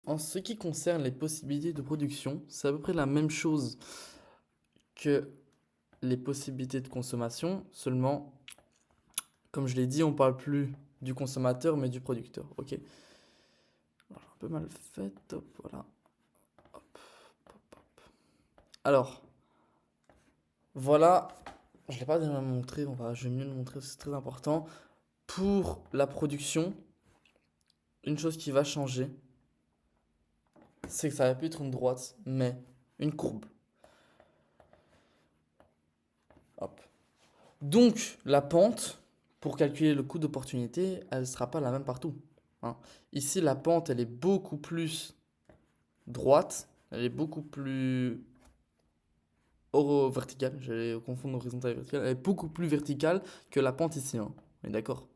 En ce qui concerne les possibilités de production, c'est à peu près la même chose que les possibilités de consommation, seulement, comme je l'ai dit, on parle plus du consommateur, mais du producteur. Ok. Alors, un peu mal fait, hop, voilà. Hop, hop, hop. Alors, voilà, je ne l'ai pas déjà montré, je vais mieux le montrer, c'est très important. Pour la production, une chose qui va changer, c'est que ça va plus être une droite, mais une courbe. Hop. Donc, la pente, pour calculer le coût d'opportunité, elle ne sera pas la même partout, hein. Ici, la pente, elle est beaucoup plus droite, elle est beaucoup plus verticale, j'allais confondre horizontale et verticale, elle est beaucoup plus verticale que la pente ici, hein. On est d'accord?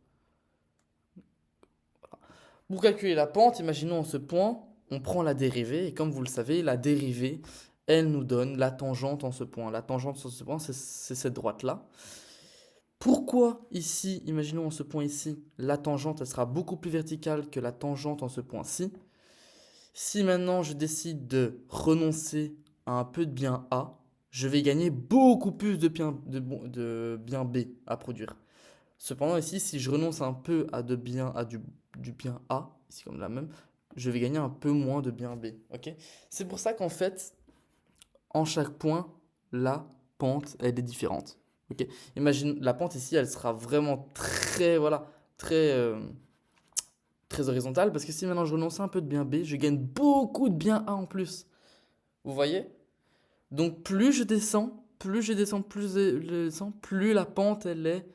Pour calculer la pente, imaginons ce point, on prend la dérivée, et comme vous le savez, la dérivée, elle nous donne la tangente en ce point. La tangente sur ce point, c'est cette droite-là. Pourquoi ici, imaginons en ce point ici, la tangente elle sera beaucoup plus verticale que la tangente en ce point-ci. Si maintenant je décide de renoncer à un peu de bien A, je vais gagner beaucoup plus de bien B à produire. Cependant ici, si je renonce un peu du bien A, ici comme la même, je vais gagner un peu moins de bien B. Ok. C'est pour ça qu'en fait, en chaque point, la pente, elle est différente. Ok. Imagine, la pente ici, elle sera vraiment très, voilà, très, très horizontale, parce que si maintenant je renonce un peu de bien B, je gagne beaucoup de bien A en plus. Vous voyez? Donc plus je descends, plus la pente, elle est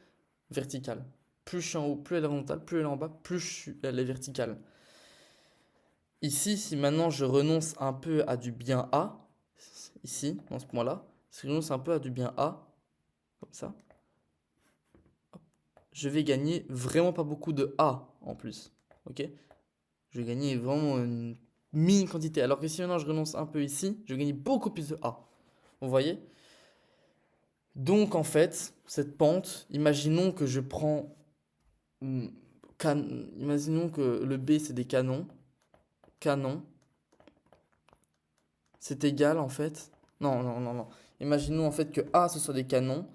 verticale. Plus je suis en haut, plus elle est horizontale, plus elle est en bas, elle est verticale. Ici, si maintenant je renonce un peu à du bien A, ici, dans ce point-là, si je renonce un peu à du bien A, comme ça, je vais gagner vraiment pas beaucoup de A en plus. Ok? Je vais gagner vraiment une mini quantité. Alors que si maintenant je renonce un peu ici, je vais gagner beaucoup plus de A. Vous voyez? Donc en fait, cette pente, imaginons que je prends. hmm, Imaginons que le B c'est des canons. Canon, c'est égal en fait. Non, non, non, non. Imaginons en fait que A ce soit des canons.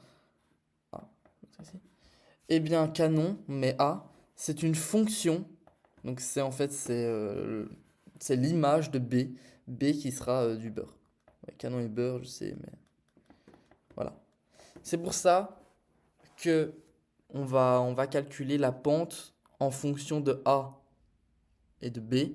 A, eh bien, canon, mais A, c'est une fonction. Donc c'est en fait c'est l'image de B, B qui sera du beurre. Ouais, canon et beurre, je sais, mais voilà. C'est pour ça que on va calculer la pente en fonction de A et de B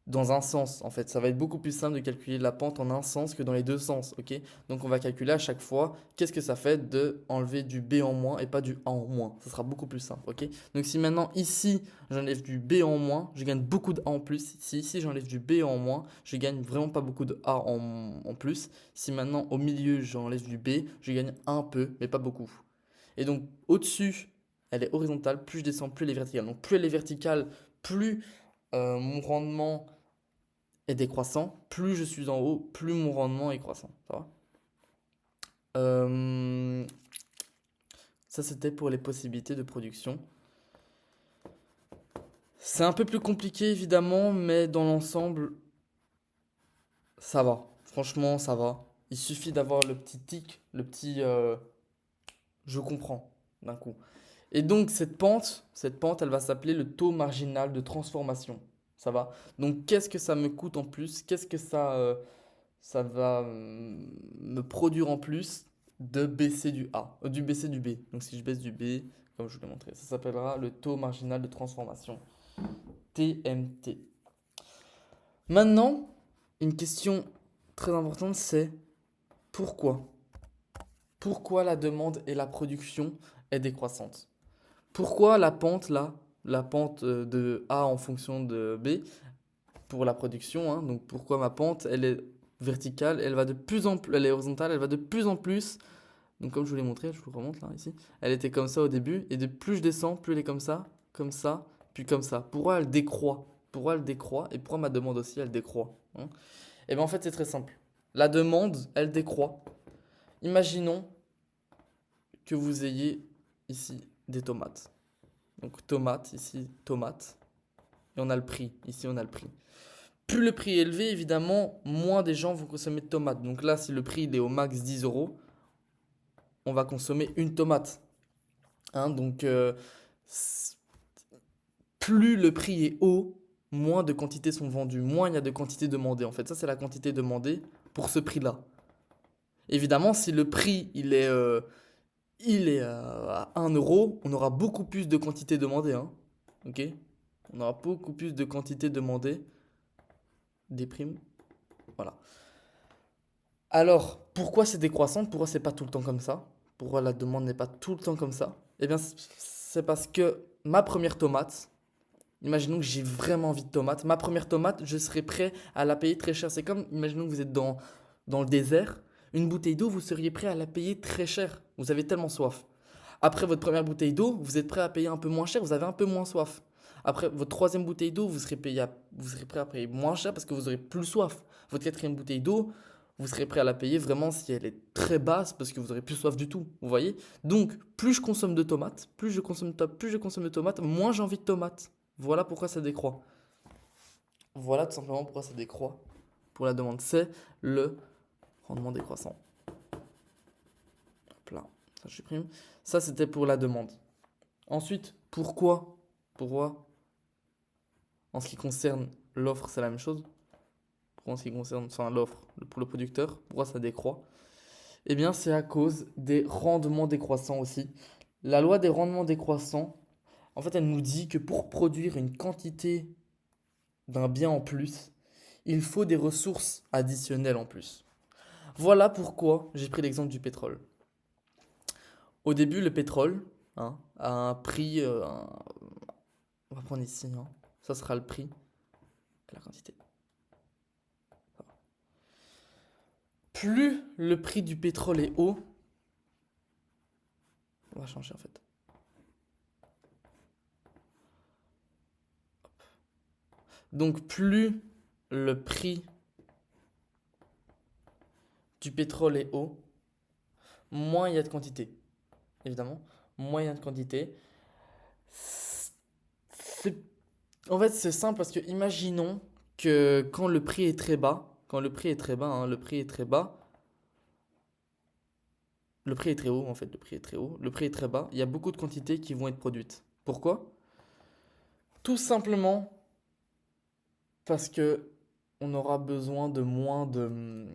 dans un sens. En fait, ça va être beaucoup plus simple de calculer la pente en un sens que dans les deux sens, ok? Donc on va calculer à chaque fois qu'est-ce que ça fait de enlever du B en moins et pas du A en moins. Ça sera beaucoup plus simple, ok? Donc si maintenant ici j'enlève du B en moins, je gagne beaucoup de A en plus. Si ici j'enlève du B en moins, je gagne vraiment pas beaucoup de A en plus. Si maintenant au milieu j'enlève du B, je gagne un peu, mais pas beaucoup. Et donc au-dessus, elle est horizontale, plus je descends, plus elle est verticale. Donc plus elle est verticale, plus mon rendement est décroissant. Plus je suis en haut, plus mon rendement est croissant. Ça va? Euh, Ça, c'était pour les possibilités de production. C'est un peu plus compliqué, évidemment, mais dans l'ensemble, ça va. Franchement, ça va. Il suffit d'avoir le petit tic, le petit je comprends d'un coup. Et donc cette pente, elle va s'appeler le taux marginal de transformation. Ça va? Donc qu'est-ce que ça me coûte en plus? Qu'est-ce que ça va me produire en plus de baisser du baisser du B. Donc si je baisse du B, comme je vous l'ai montré, ça s'appellera le taux marginal de transformation, TMT. Maintenant, une question très importante, c'est pourquoi? Pourquoi la demande et la production est décroissante? Pourquoi la pente là, la pente de A en fonction de B pour la production, hein, donc pourquoi ma pente elle est verticale, elle va de plus en plus, elle est horizontale, elle va de plus en plus. Donc comme je vous l'ai montré, je vous remonte là ici, elle était comme ça au début et de plus je descends, plus elle est comme ça, puis comme ça. Pourquoi elle décroît? Pourquoi elle décroît et pourquoi ma demande aussi elle décroît, hein? Et bien en fait c'est très simple. La demande elle décroît. Imaginons que vous ayez ici des tomates. Donc tomate ici tomate et on a le prix. Ici on a le prix. Plus le prix est élevé, évidemment, moins des gens vont consommer de tomates. Donc là, si le prix il est au max 10 euros, on va consommer une tomate. Hein, donc, s- plus le prix est haut, moins de quantités sont vendues, moins il y a de quantité demandée. En fait, ça, c'est la quantité demandée pour ce prix-là. Évidemment, si le prix il est à 1 euro, on aura beaucoup plus de quantité demandée. Hein. Ok? On aura beaucoup plus de quantité demandée des primes. Voilà. Alors, pourquoi c'est décroissant? Pourquoi c'est pas tout le temps comme ça? Pourquoi la demande n'est pas tout le temps comme ça? Eh bien, c'est parce que ma première tomate, imaginons que j'ai vraiment envie de tomate, ma première tomate, je serais prêt à la payer très cher. C'est comme, imaginons que vous êtes dans le désert, une bouteille d'eau, vous seriez prêt à la payer très cher. Vous avez tellement soif. Après votre première bouteille d'eau, vous êtes prêt à payer un peu moins cher, vous avez un peu moins soif. Après votre troisième bouteille d'eau, vous serez prêt à payer moins cher parce que vous aurez plus soif. Votre quatrième bouteille d'eau, vous serez prêt à la payer vraiment si elle est très basse parce que vous aurez plus soif du tout. Vous voyez? Donc, plus je consomme de tomates, plus je consomme de tomates, moins j'ai envie de tomates. Voilà pourquoi ça décroît. Voilà tout simplement pourquoi ça décroît pour la demande. C'est le rendement décroissant. Hop là, ça je supprime. Ça c'était pour la demande. Ensuite, pourquoi, en ce qui concerne l'offre, c'est la même chose? Pourquoi en ce qui concerne, enfin l'offre, pour le producteur, pourquoi ça décroît? Eh bien, c'est à cause des rendements décroissants aussi. La loi des rendements décroissants, en fait, elle nous dit que pour produire une quantité d'un bien en plus, il faut des ressources additionnelles en plus. Voilà pourquoi j'ai pris l'exemple du pétrole. Au début, le pétrole, hein, a un prix, on va prendre ici, hein, ça sera le prix, la quantité. Plus le prix du pétrole est haut, on va changer en fait. Donc plus le prix du pétrole est haut, moins il y a de quantité. Évidemment, moins il y a de quantité. C'est- En fait, c'est simple parce que imaginons que quand le prix est très bas, quand le prix est très bas, hein, le prix est très bas, le prix est très haut en fait, le prix est très haut, le prix est très bas, il y a beaucoup de quantités qui vont être produites. Pourquoi? Tout simplement parce que on aura besoin de moins de.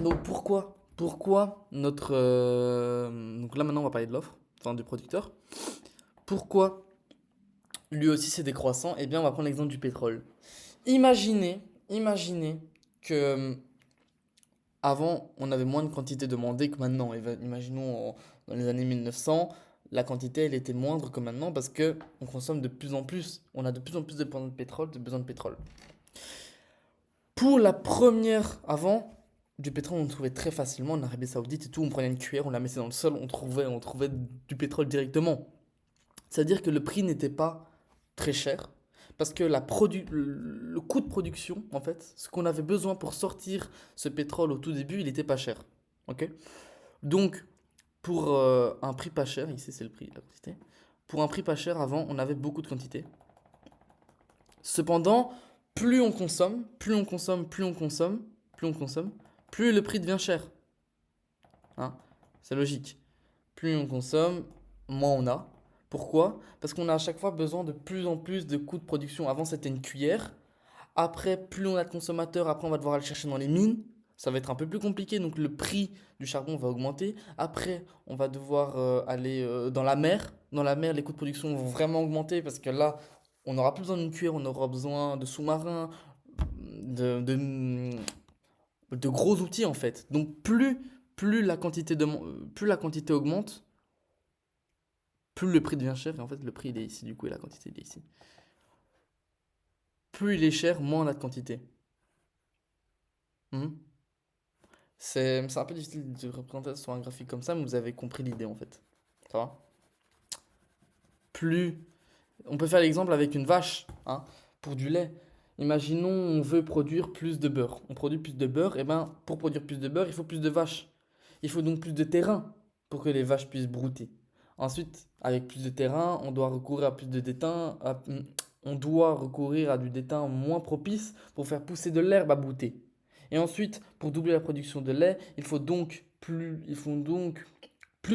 Donc pourquoi notre donc là maintenant on va parler de l'offre, enfin du producteur. Pourquoi lui aussi c'est décroissant? Eh bien on va prendre l'exemple du pétrole. Imaginez que avant on avait moins de quantité demandée que maintenant. Imaginons dans les années 1900, la quantité elle était moindre que maintenant parce que on consomme de plus en plus. On a de plus en plus de besoin de pétrole. Pour la première, avant, du pétrole, on le trouvait très facilement en Arabie Saoudite et tout. On prenait une cuillère, on la mettait dans le sol, on trouvait du pétrole directement. C'est-à-dire que le prix n'était pas très cher parce que le coût de production, en fait, ce qu'on avait besoin pour sortir ce pétrole au tout début, il n'était pas cher. Ok? Donc, pour un prix pas cher, ici c'est le prix, la quantité. Pour un prix pas cher, avant, on avait beaucoup de quantité. Cependant, plus on consomme, plus on consomme, plus on consomme, plus on consomme, plus le prix devient cher. Hein, c'est logique. Plus on consomme, moins on a. Pourquoi? Parce qu'on a à chaque fois besoin de plus en plus de coûts de production. Avant, c'était une cuillère. Après, plus on a de consommateurs, après, on va devoir aller chercher dans les mines. Ça va être un peu plus compliqué, donc le prix du charbon va augmenter. Après, on va devoir aller dans la mer. dans la mer, les coûts de production vont vraiment augmenter parce que là, on n'aura plus besoin d'une cuillère, on aura besoin de sous-marins, de gros outils en fait. Donc plus la quantité augmente, plus le prix devient cher. Et en fait, le prix il est ici du coup et la quantité il est ici. Plus il est cher, moins on a de quantité. Hmm. C'est un peu difficile de représenter sur un graphique comme ça, mais vous avez compris l'idée en fait. Ça va? Plus. On peut faire l'exemple avec une vache, hein, pour du lait. Imaginons on veut produire plus de beurre. On produit plus de beurre, et ben pour produire plus de beurre, il faut plus de vaches. Il faut donc plus de terrain pour que les vaches puissent brouter. Ensuite, avec plus de terrain, on doit recourir à plus de détain, on doit recourir à du détain moins propice pour faire pousser de l'herbe à brouter. Et ensuite, pour doubler la production de lait, il faut donc plus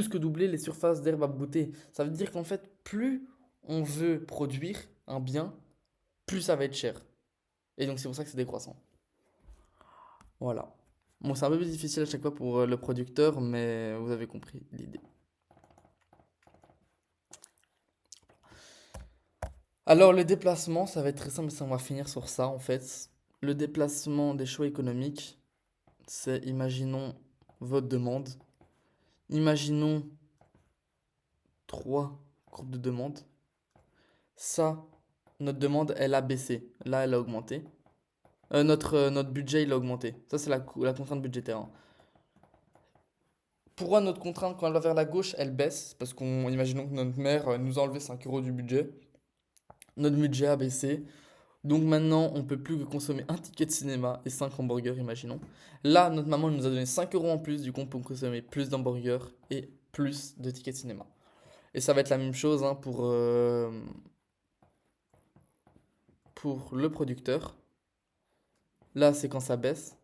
que doubler les surfaces d'herbe à brouter. Ça veut dire qu'en fait, plus on veut produire un bien, plus ça va être cher. Et donc c'est pour ça que c'est décroissant. Voilà. Bon, c'est un peu plus difficile à chaque fois pour le producteur, mais vous avez compris l'idée. Alors le déplacement, ça va être très simple, ça on va finir sur ça en fait. Le déplacement des choix économiques, c'est imaginons votre demande. Imaginons trois groupes de demandes. Ça, notre demande, elle a baissé. Là, elle a augmenté. Notre budget, il a augmenté. Ça, c'est la contrainte budgétaire, hein. Pourquoi notre contrainte, quand elle va vers la gauche, elle baisse? Parce qu'on, imaginons que notre mère nous a enlevé 5 euros du budget. Notre budget a baissé. Donc maintenant, on peut plus que consommer un ticket de cinéma et 5 hamburgers, imaginons. Là, notre maman nous a donné 5 euros en plus, du coup, on peut consommer plus d'hamburgers et plus de tickets de cinéma. Et ça va être la même chose, hein, pour le producteur. Là, c'est quand ça baisse.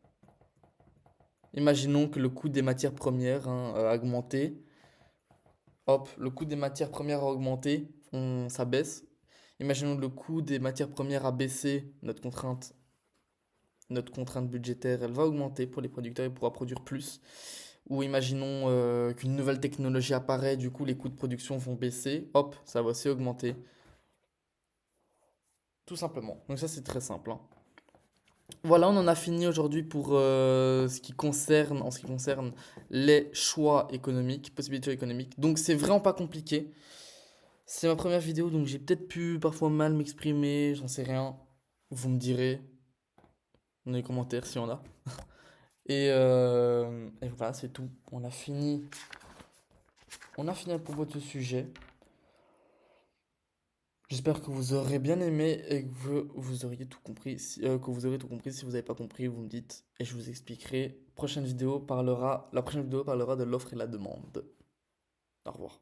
Imaginons que le coût des matières premières, hein, a augmenté. Hop, le coût des matières premières a augmenté, ça baisse. Imaginons que le coût des matières premières a baissé, notre contrainte budgétaire, elle va augmenter pour les producteurs, ils pourront produire plus. Ou imaginons qu'une nouvelle technologie apparaît, du coup les coûts de production vont baisser, hop, ça va aussi augmenter. Tout simplement. Donc ça c'est très simple, hein. Voilà, on en a fini aujourd'hui pour en ce qui concerne les choix économiques, possibilités économiques. Donc c'est vraiment pas compliqué. C'est ma première vidéo, donc j'ai peut-être pu parfois mal m'exprimer, j'en sais rien. Vous me direz dans les commentaires si on a. Et voilà, c'est tout. On a fini à propos de ce sujet. J'espère que vous aurez bien aimé et que vous auriez tout compris. Que vous aurez tout compris. Si vous n'avez pas compris, vous me dites et je vous expliquerai. La prochaine vidéo parlera de l'offre et la demande. Au revoir.